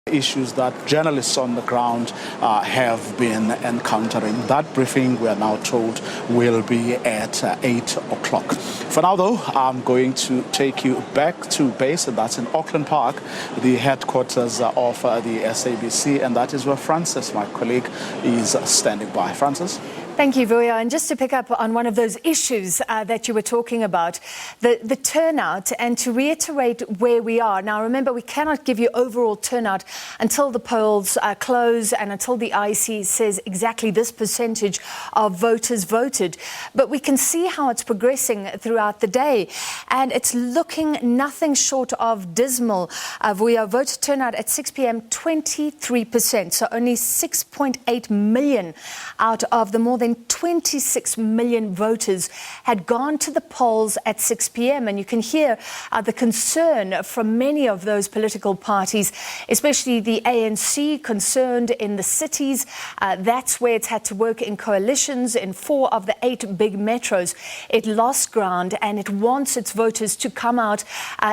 Issues that journalists on the ground have been encountering. That briefing, we are now told, will be at 8 o'clock. For now, though, I'm going to take you back to base, and that's in Auckland Park, the headquarters of the SABC, and that is where Francis, my colleague, is standing by. Francis? Thank you, Vuya. And just to pick up on one of those issues that you were talking about, the turnout, and to reiterate where we are. Now, remember, we cannot give you overall turnout until the polls close and until the IEC says exactly this percentage of voters voted. But we can see how it's progressing throughout the day. And it's looking nothing short of dismal. Vuya, voter turnout at 6 p.m., 23%. So only 6.8 million out of the more than 26 million voters had gone to the polls at 6 p.m. And you can hear the concern from many of those political parties, especially the ANC, concerned in the cities. That's where it's had to work in coalitions in 4 of the 8 big metros. It lost ground and it wants its voters to come out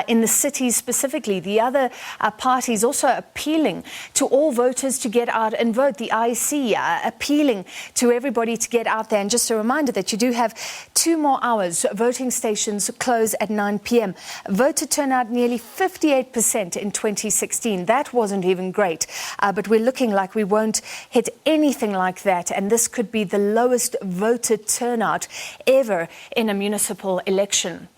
in the cities specifically. The other parties also appealing to all voters to get out and vote. The IEC appealing to everybody to get out there. And just a reminder that you do have 2 more hours. Voting stations close at 9 p.m. Voter turnout nearly 58% in 2016. That wasn't even great. But we're looking like we won't hit anything like that. And this could be the lowest voter turnout ever in a municipal election.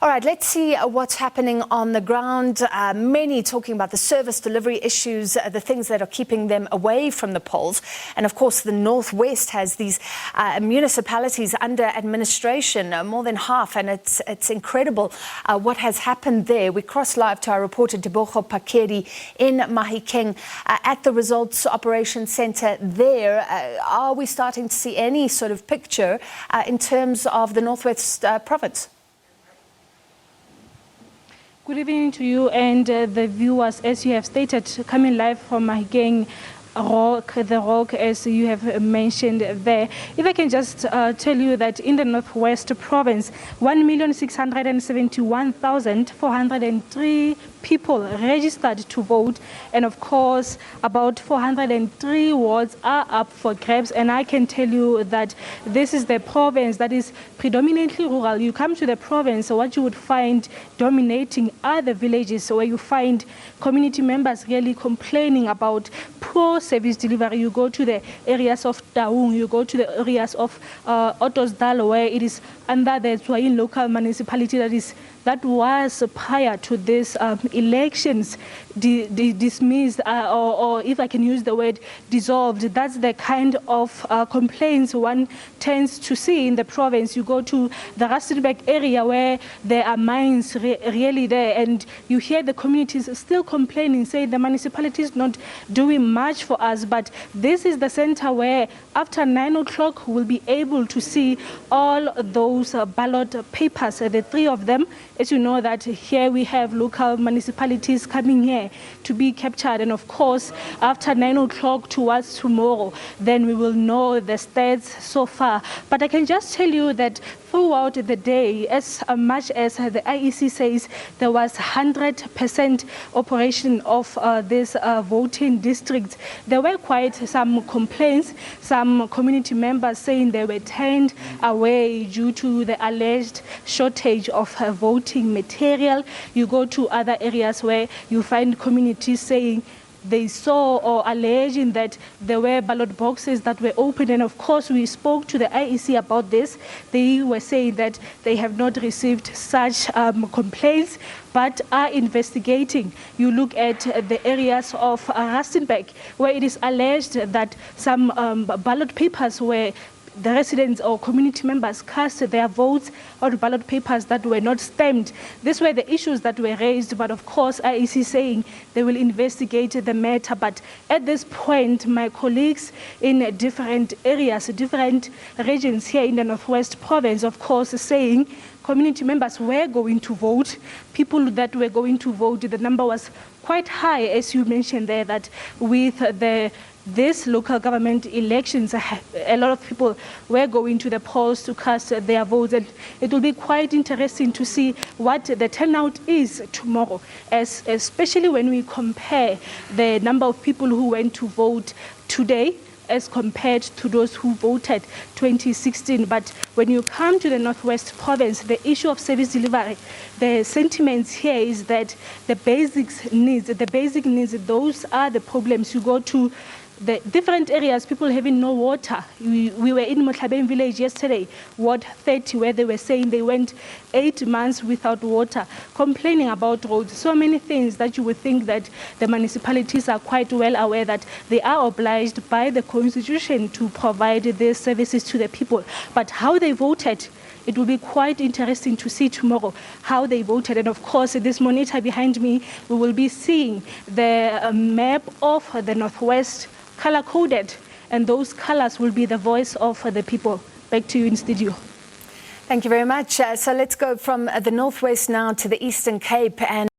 All right, let's see what's happening on the ground. Many talking about the service delivery issues, the things that are keeping them away from the polls. And of course, the Northwest has these municipalities under administration, more than half, and it's incredible what has happened there. We cross live to our reporter Tebogo Phakedi in Mahikeng at the Results Operations Centre there. Are we starting to see any sort of picture in terms of the Northwest province? Good evening to you and the viewers. As you have stated, coming live from Mahikeng, the rock, as you have mentioned there. If I can just tell you that in the Northwest Province, 1,671,403 people registered to vote, and of course about 403 wards are up for grabs. And I can tell you that this is the province that is predominantly rural. You come to the province, so what you would find dominating are the villages, where you find community members really complaining about poor service delivery. You go to the areas of Taung, you go to the areas of Ottosdal, where it is under the Tshwayin local municipality that was prior to this elections dismissed, or if I can use the word dissolved. That's the kind of complaints one tends to see in the province. You go to the Rustenburg area where there are mines really there, and you hear the communities still complaining, saying the municipality is not doing much for us. But this is the center where after 9 o'clock we'll be able to see all those ballot papers, the 3 of them. As you know that here we have local municipalities coming here to be captured, and of course after 9 o'clock towards tomorrow, then we will know the stats so far. But I can just tell you that throughout the day, as much as the IEC says there was 100% operation of this voting districts, there were quite some complaints, some community members saying they were turned away due to the alleged shortage of voting material. You go to other areas where you find communities saying they saw or alleging that there were ballot boxes that were open. And of course, we spoke to the IEC about this. They were saying that they have not received such complaints, but are investigating. You look at the areas of Rustenburg, where it is alleged that some ballot papers were the residents or community members cast their votes on ballot papers that were not stamped. These were the issues that were raised, but of course IEC saying they will investigate the matter. But at this point, my colleagues in different areas, different regions here in the Northwest Province, of course, saying community members were going to vote. People that were going to vote, the number was quite high, as you mentioned there, that with this local government elections, a lot of people were going to the polls to cast their votes, and it will be quite interesting to see what the turnout is tomorrow, especially when we compare the number of people who went to vote today as compared to those who voted 2016. But when you come to the Northwest Province, the issue of service delivery, the sentiments here is that the basic needs, those are the problems. You go to the different areas, people having no water. We were in Motlhabeng village yesterday, Ward 30, where they were saying they went 8 months without water, complaining about roads, so many things that you would think that the municipalities are quite well aware that they are obliged by the Constitution to provide these services to the people. But how they voted, it will be quite interesting to see tomorrow how they voted. And of course, this monitor behind me, we will be seeing the map of the Northwest color-coded, and those colors will be the voice of the people. Back to you in studio. Thank you very much. So let's go from the Northwest now to the Eastern Cape. And